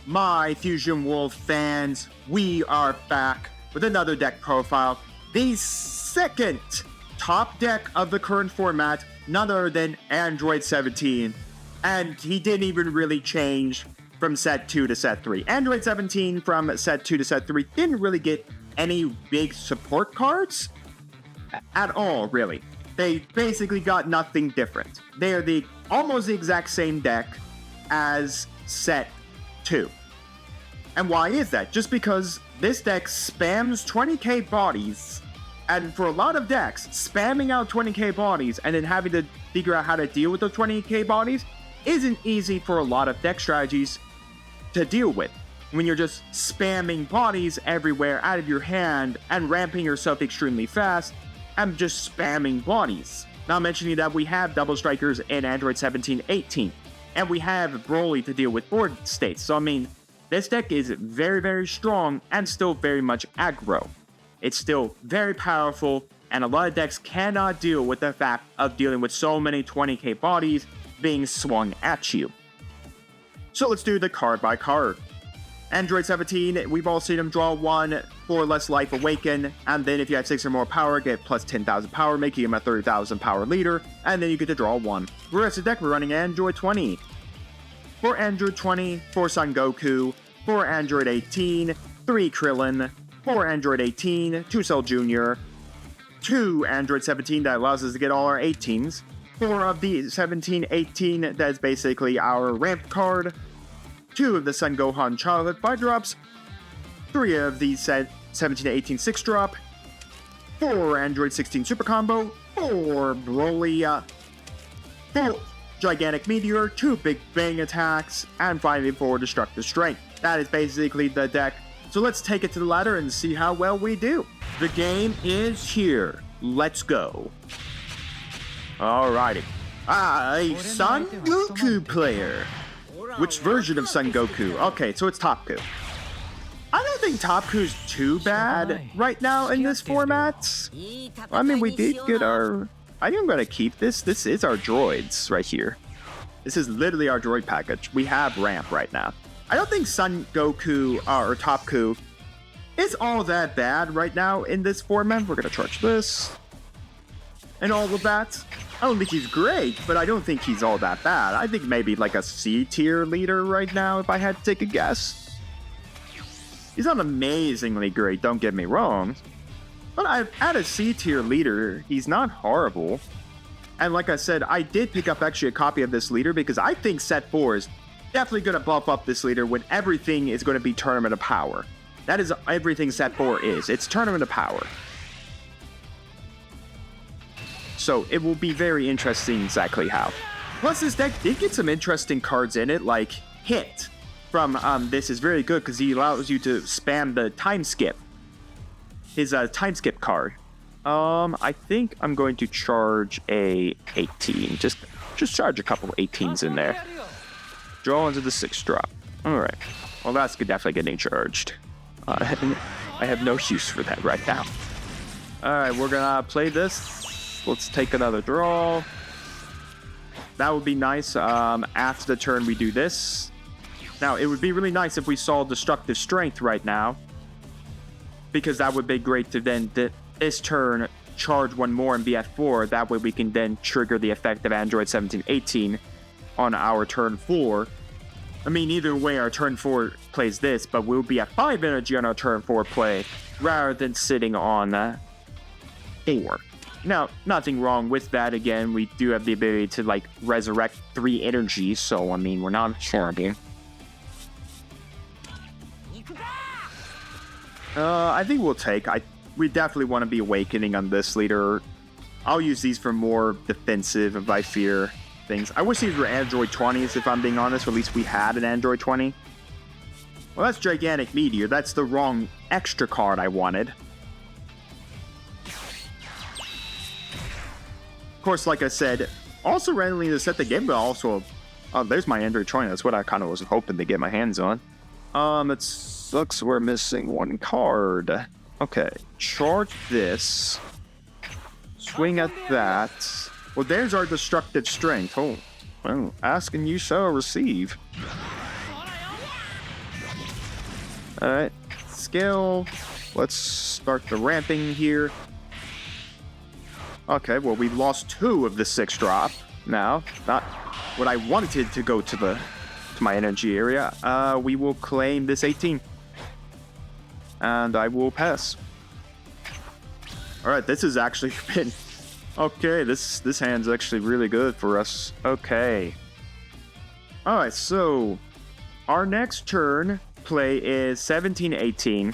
My Fusion World fans, we are back with another deck profile. The second top deck of the current format, none other than Android 17. And he didn't even really change from set 2 to set 3. Android 17 from set 2 to set 3 didn't really get any big support cards at all, really. They basically got nothing different. They are almost the exact same deck as set 2. And why is that? Just because this deck spams 20k bodies, and for a lot of decks, spamming out 20k bodies and then having to figure out how to deal with those 20k bodies isn't easy for a lot of deck strategies to deal with. When you're just spamming bodies everywhere out of your hand and ramping yourself extremely fast and just spamming bodies. Not mentioning that we have double strikers in Android 17-18, and we have Broly to deal with board states. So I mean, this deck is very, very strong and still very much aggro. It's still very powerful, and a lot of decks cannot deal with the fact of dealing with so many 20k bodies being swung at you. So let's do the card by card. Android 17, we've all seen him draw 1 for less life awaken, and then if you have 6 or more power, get plus 10,000 power, making him a 30,000 power leader, and then you get to draw 1. For the rest of the deck, we're running Android 20. For Android 20, 4 Son Goku. For Android 18, 3 Krillin. For Android 18, 2 Cell Jr. 2 Android 17, that allows us to get all our 18s. 4 of the 17-18, that is basically our ramp card. 2 of the Son Gohan Childhood 5-drops. 3 of the 17-18 6-drop. 4 Android 16 Super Combo. 4 Broly. 4 Gigantic Meteor, 2 Big Bang attacks, and finally 4 Destructive Strength. That is basically the deck. So let's take it to the ladder and see how well we do. The game is here. Let's go. Alrighty. A Son Goku player. Which version of Son Goku? Okay, so it's TOPKU. I don't think TOPKU's too bad right now in this format. I mean, we did get our... I think I'm going to keep this. This is our droids right here. This is literally our droid package. We have ramp right now. I don't think Son Goku or TOPKU is all that bad right now in this format. We're going to charge this and all of that. I don't think he's great, but I don't think he's all that bad. I think maybe like a C tier leader right now if I had to take a guess. He's not amazingly great, don't get me wrong. But at a C tier leader, he's not horrible. And like I said, I did pick up actually a copy of this leader because I think set 4 is definitely going to buff up this leader when everything is going to be Tournament of Power. That is everything set 4 is. It's Tournament of Power. So it will be very interesting exactly how. Plus this deck did get some interesting cards in it, like Hit from this is very good because he allows you to spam the time skip. His time skip card. I think I'm going to charge a 18. Just charge a couple of 18s in there. Draw into the 6-drop. Alright. Well, that's definitely getting charged. I have no use for that right now. Alright, we're gonna play this. Let's take another draw. That would be nice. After the turn, we do this. Now, it would be really nice if we saw Destructive Strength right now, because that would be great to then this turn charge one more and be at 4. That way we can then trigger the effect of Android 17-18 on our turn 4. I mean, either way, our turn 4 plays this, but we'll be at 5 energy on our turn 4 play rather than sitting on 4. Now, nothing wrong with that. Again, we do have the ability to like resurrect 3 energy, so I mean, we're not horrible. I think we'll take. We definitely want to be awakening on this leader. I'll use these for more defensive if I fear things. I wish these were Android 20s, if I'm being honest, or at least we had an Android 20. Well, that's Gigantic Meteor. That's the wrong extra card I wanted. Of course, like I said, also randomly to set the game, but also, there's my Android 20. That's what I kind of was hoping to get my hands on. It sucks we're missing 1 card. Okay, charge this. Swing at that. Well, there's our Destructive Strength. Oh, well, ask and you shall receive. Alright, skill. Let's start the ramping here. Okay, well, we lost 2 of the 6 drop now. Not what I wanted to go to my energy area. We will claim this 18. And I will pass. Alright, this has actually been... Okay, this hand's actually really good for us. Okay. Alright, so... Our next turn play is 17-18.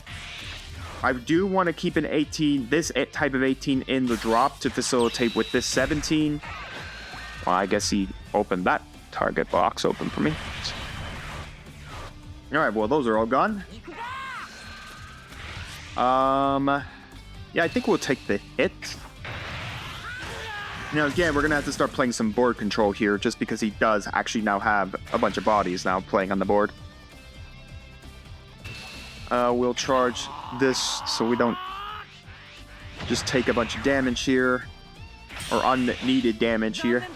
I do want to keep an 18, this type of 18 in the drop to facilitate with this 17. Well, I guess he opened that target box open for me. Alright, well, those are all gone. Yeah, I think we'll take the hit. Now, again, we're going to have to start playing some board control here, just because he does actually now have a bunch of bodies now playing on the board. We'll charge this so we don't just take a bunch of damage here, or unneeded damage here.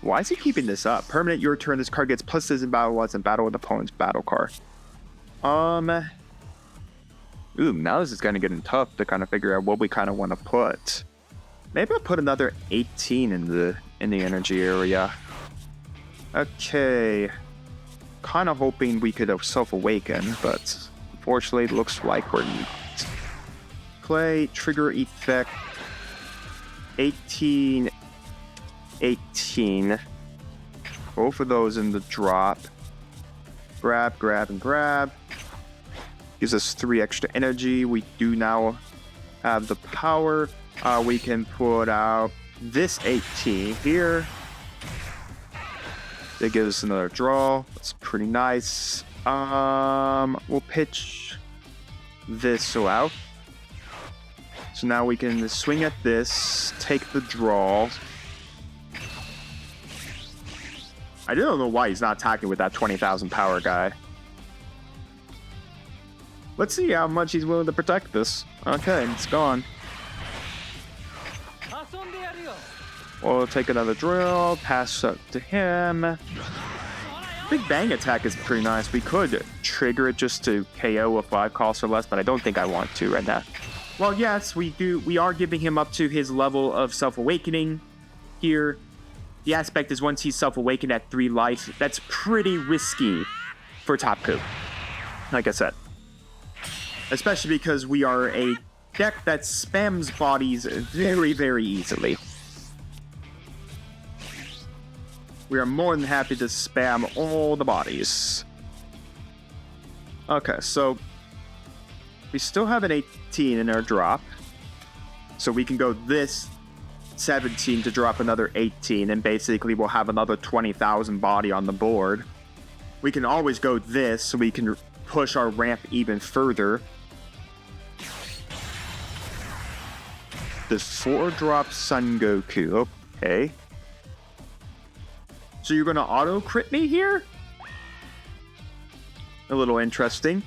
Why is he keeping this up? Permanent, your turn, this card gets pluses in battle once and battle with opponent's battle card. Ooh, now this is kind of getting tough to kind of figure out what we kind of want to put. Maybe I'll put another 18 in the energy area. Okay. Kind of hoping we could have self-awaken, but unfortunately it looks like we're not. Play, trigger effect, 18, 18. Both of those in the drop. Grab, grab, and grab. Gives us 3 extra energy. We do now have the power. We can put out this 18 here. That gives us another draw. That's pretty nice. We'll pitch this out. So now we can swing at this, take the draw. I don't know why he's not attacking with that 20,000 power guy. Let's see how much he's willing to protect this. Okay, it's gone. We'll take another drill, pass up to him. Big Bang attack is pretty nice. We could trigger it just to KO a 5 cost or less, but I don't think I want to right now. Well, yes, we do. We are giving him up to his level of self-awakening here. The aspect is once he's self-awakened at 3 life, that's pretty risky for TOPKU, like I said. Especially because we are a deck that spams bodies very, very easily. We are more than happy to spam all the bodies. Okay, so we still have an 18 in our drop. So we can go this 17 to drop another 18, and basically we'll have another 20,000 body on the board. We can always go this so we can push our ramp even further. The 4-drop Son Goku, okay. So you're gonna auto crit me here? A little interesting.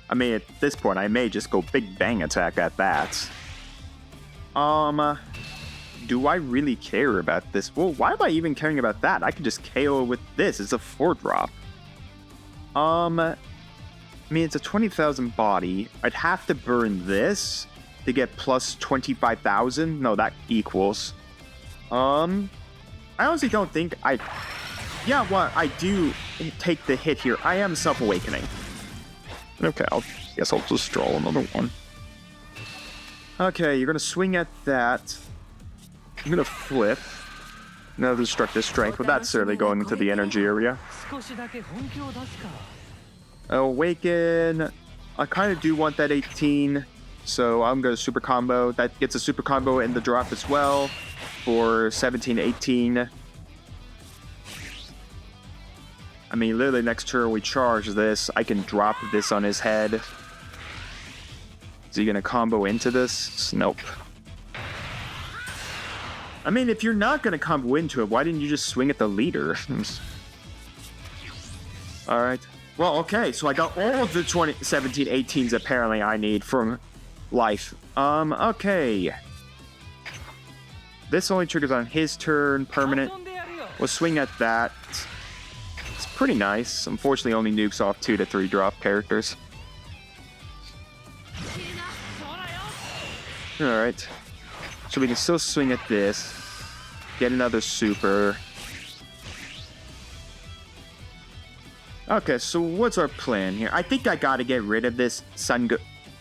I mean, at this point, I may just go Big Bang attack at that. Do I really care about this? Well, why am I even caring about that? I could just KO with this. It's a 4-drop. I mean, it's a 20,000 body. I'd have to burn this to get plus 25,000. No, that equals. I honestly don't think I... Yeah, well, I do take the hit here. I am self-awakening. Okay, guess I'll just draw another one. Okay, you're gonna swing at that. I'm gonna flip. Another destructive strength, but that's certainly going into the energy area. Awaken. I kind of do want that 18, so I'm gonna super combo. That gets a super combo in the drop as well for 17-18. I mean, literally next turn we charge this. I can drop this on his head. Is he gonna combo into this? Nope. I mean, if you're not gonna combo into it, why didn't you just swing at the leader? Alright. Well, okay, so I got all of the 17-18s apparently I need from life. Okay. This only triggers on his turn, permanent. We'll swing at that. It's pretty nice. Unfortunately, only nukes off 2 to 3 drop characters. Alright. So we can still swing at this. Get another super. Okay, so what's our plan here? I think I gotta get rid of this Sun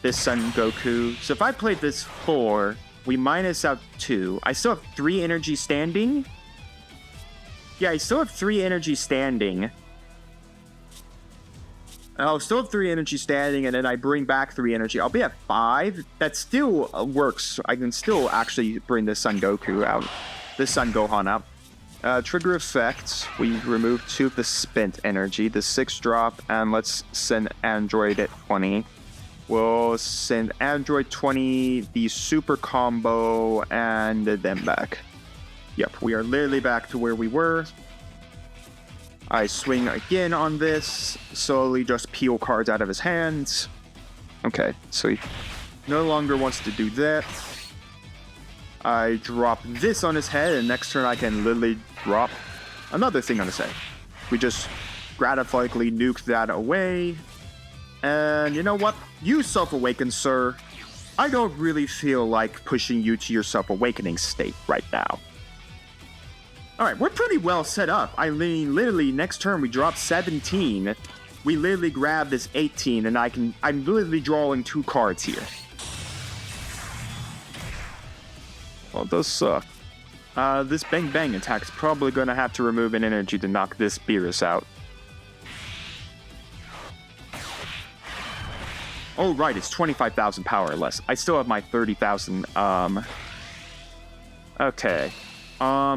Goku. So if I played this 4, we minus out 2. I still have 3 energy standing. Yeah, I still have 3 energy standing. I'll still have 3 energy standing, and then I bring back 3 energy. I'll be at 5. That still works. I can still actually bring the Sun Goku out. The Sun Gohan out. Trigger effects. We remove 2 of the spent energy. The 6 drop, and let's send Android at 20. We'll send Android 20, the super combo, and then back. Yep, we are literally back to where we were. I swing again on this, slowly just peel cards out of his hands. Okay, so he no longer wants to do that. I drop this on his head, and next turn I can literally drop another thing on his head. We just gratifyingly nuke that away. And you know what? You self-awaken, sir. I don't really feel like pushing you to your self-awakening state right now. Alright, we're pretty well set up. I mean, literally, next turn we drop 17. We literally grab this 18, and I'm literally drawing 2 cards here. Well, it does suck. This Bang Bang attack's probably gonna have to remove an energy to knock this Beerus out. Oh, right, it's 25,000 power or less. I still have my 30,000, okay.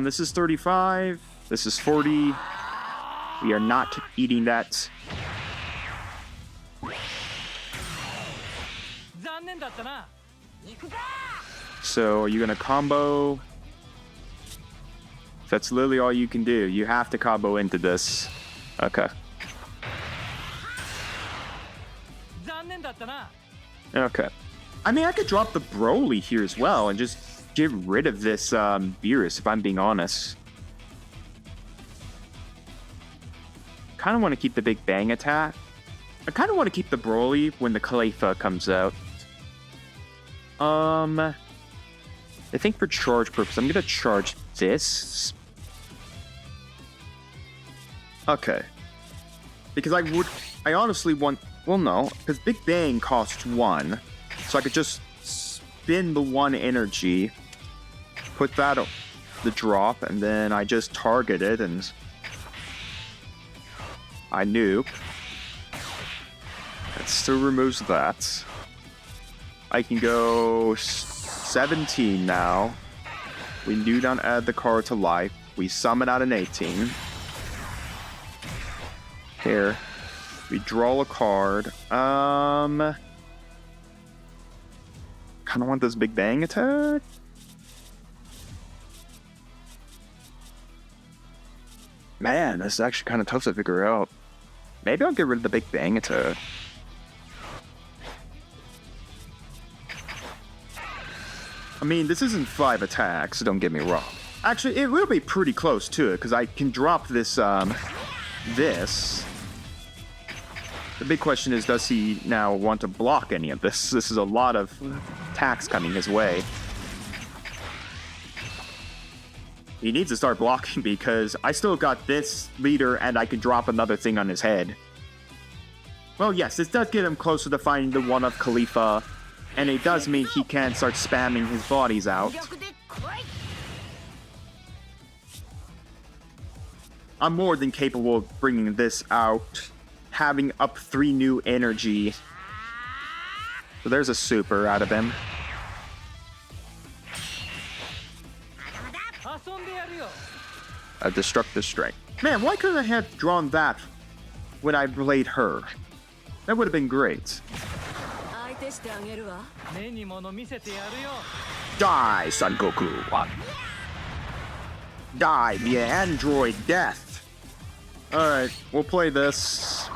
This is 35. This is 40. We are not eating that. So, are you gonna combo? That's literally all you can do. You have to combo into this. Okay. Okay. I mean, I could drop the Broly here as well and just get rid of this Beerus, if I'm being honest. Kind of want to keep the Big Bang attack. I kind of want to keep the Broly when the 𝐒𝐓 comes out. I think for charge purpose, I'm going to charge this. Okay. Because I honestly want, well no, because Big Bang costs 1. So I could just spin the 1 energy, put that on the drop, and then I just target it and I nuke. It still removes that. I can go 17 now. We do not add the card to life. We summon out an 18. Here. We draw a card. Kind of want this Big Bang attack. Man, this is actually kind of tough to figure out. Maybe I'll get rid of the Big Bang attack. I mean, this isn't 5 attacks, don't get me wrong. Actually, it will be pretty close to it, because I can drop this, this. The big question is, does he now want to block any of this? This is a lot of attacks coming his way. He needs to start blocking because I still got this leader and I can drop another thing on his head. Well, yes, this does get him closer to finding the one of 𝐒𝐓, and it does mean he can start spamming his bodies out. I'm more than capable of bringing this out, having up 3 new energy. So there's a super out of him. A destructive strength. Man, why couldn't I have drawn that when I played her? That would have been great. Die, Son Goku. Die via android death. Alright, we'll play this.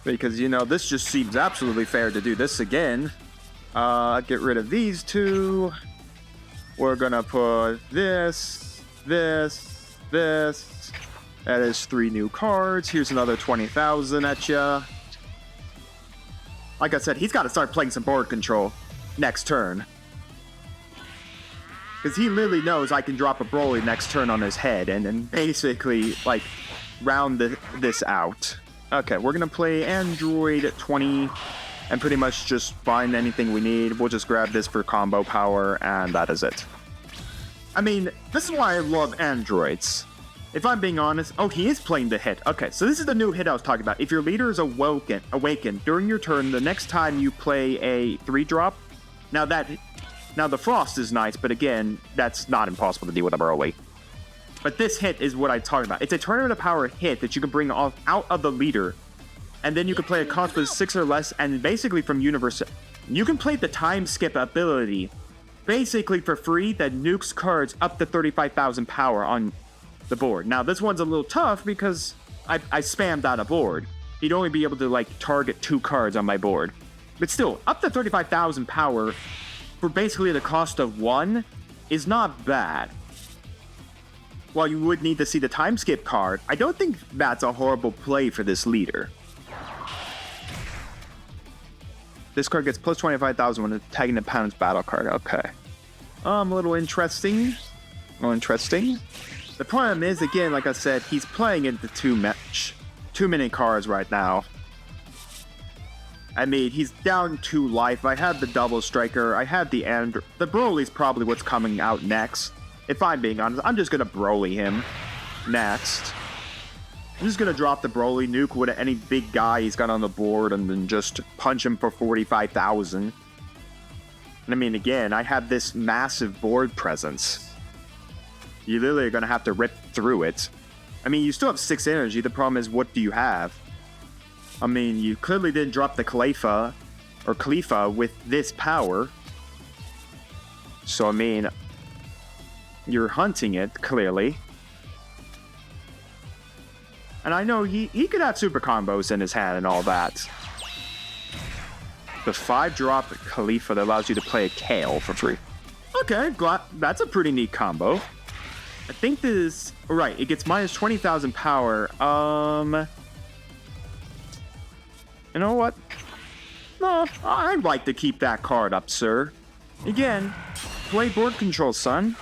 Because, you know, this just seems absolutely fair to do this again. Get rid of these 2. We're gonna put this, That is 3 new cards. Here's another 20,000 at ya. Like I said, he's got to start playing some board control next turn. Because he literally knows I can drop a Broly next turn on his head and then basically, like, round this out. Okay, we're going to play Android 20 and pretty much just find anything we need. We'll just grab this for combo power, and that is it. I mean, this is why I love androids. If I'm being honest... Oh, he is playing the hit. Okay, so this is the new hit I was talking about. If your leader is awakened during your turn, the next time you play a 3-drop... Now, the Frost is nice, but again, that's not impossible to deal with a Broly. But this hit is what I'm talking about. It's a tournament of power hit that you can bring out of the leader. And then you can play a cost with 6 or less, and basically from Universe... You can play the time skip ability basically for free that nukes cards up to 35,000 power on the board. Now, this one's a little tough because I spammed out a board. You'd only be able to, like, target 2 cards on my board. But still, up to 35,000 power for basically the cost of 1 is not bad. While you would need to see the time skip card, I don't think that's a horrible play for this leader. This card gets plus 25,000 when attacking the opponent's battle card. Okay. A little interesting. The problem is, again, like I said, he's playing into too many cards right now. I mean, he's down 2 life. I had the double striker. I had the Broly's probably what's coming out next. If I'm being honest, I'm just gonna Broly him next. I'm just gonna drop the Broly, nuke with any big guy he's got on the board, and then just punch him for 45,000. And I mean, again, I have this massive board presence. You literally are gonna have to rip through it. I mean, you still have 6 energy. The problem is, what do you have? I mean, you clearly didn't drop the 𝐒𝐓𝐃𝐒 with this power. So, I mean, you're hunting it, clearly. And I know he could have super combos in his hand and all that. The 5-drop 𝐒𝐓𝐃 that allows you to play a Kale for free. Okay, that's a pretty neat combo. I think this... Right, it gets minus 20,000 power. You know what? No, I'd like to keep that card up, sir. Again, play board control, son.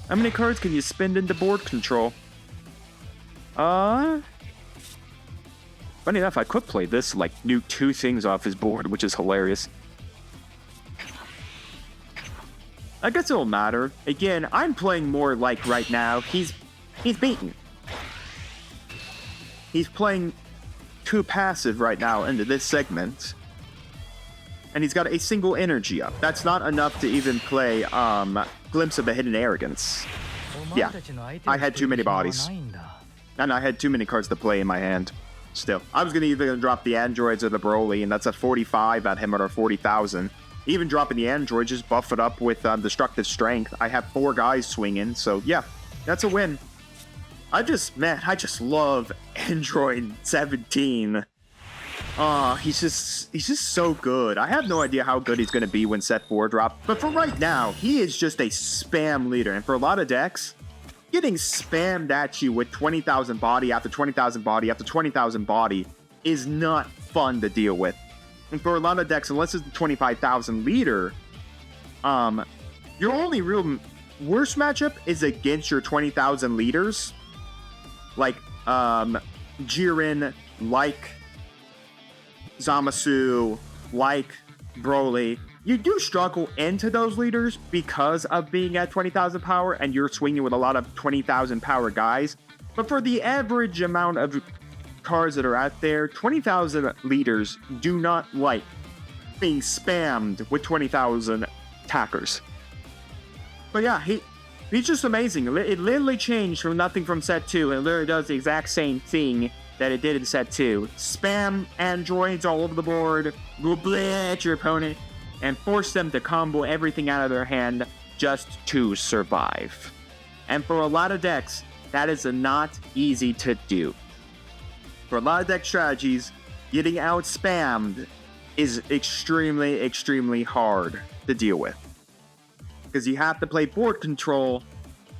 How many cards can you spend into board control? Funny enough, I could play this, like, nuke 2 things off his board, which is hilarious. I guess it'll matter. Again, I'm playing more like right now. He's beaten. He's playing too passive right now into this segment. And he's got a single energy up. That's not enough to even play Glimpse of a Hidden Arrogance. Yeah, I had too many bodies. And I had too many cards to play in my hand. Still, I was going to either drop the androids or the Broly, and that's a 45 at him or 40,000. Even dropping the android, just buff it up with destructive strength. I have 4 guys swinging, so yeah, that's a win. I just love Android 17. He's just so good. I have no idea how good he's going to be when set 4 drop, but for right now, he is just a spam leader, and for a lot of decks, getting spammed at you with 20,000 body after 20,000 body after 20,000 body is not fun to deal with. And for a lot of decks, unless it's the 25,000 leader, your only real worst matchup is against your 20,000 leaders. Like, Jiren, like Zamasu, like Broly. You do struggle into those leaders because of being at 20,000 power and you're swinging with a lot of 20,000 power guys. But for the average amount of cards that are out there, 20,000 leaders do not like being spammed with 20,000 attackers. But yeah, he's just amazing. It literally changed from nothing from set 2. It literally does the exact same thing that it did in set 2. Spam androids all over the board, go bleh at your opponent, and force them to combo everything out of their hand just to survive. And for a lot of decks, that is not easy to do. For a lot of deck strategies, getting out spammed is extremely, extremely hard to deal with. Because you have to play board control,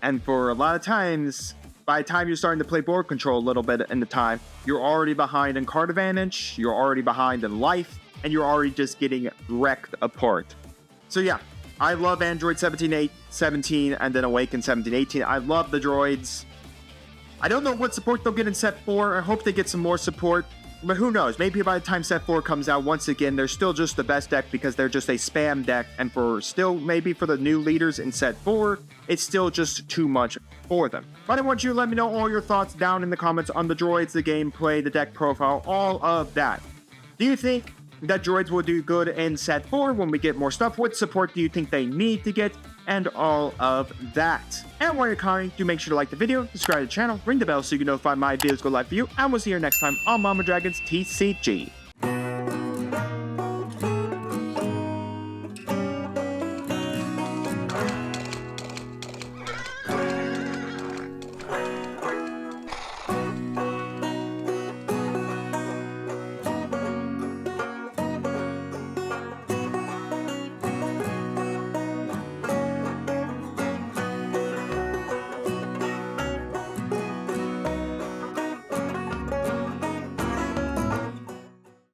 and for a lot of times, by the time you're starting to play board control a little bit in the time, you're already behind in card advantage, you're already behind in life, and you're already just getting wrecked apart. So yeah, I love Android 17, and then Awaken 17, I love the droids. I don't know what support they'll get in set 4. I hope they get some more support. But who knows? Maybe by the time set 4 comes out, once again, they're still just the best deck because they're just a spam deck. And maybe for the new leaders in set 4, it's still just too much for them. But I want you to let me know all your thoughts down in the comments on the droids, the gameplay, the deck profile, all of that. Do you think that droids will do good in set 4 when we get more stuff? What support do you think they need to get? And all of that. And while you're commenting, do make sure to like the video, subscribe to the channel, ring the bell so you can notify my videos go live for you, and we'll see you next time on Mama Dragon's TCG.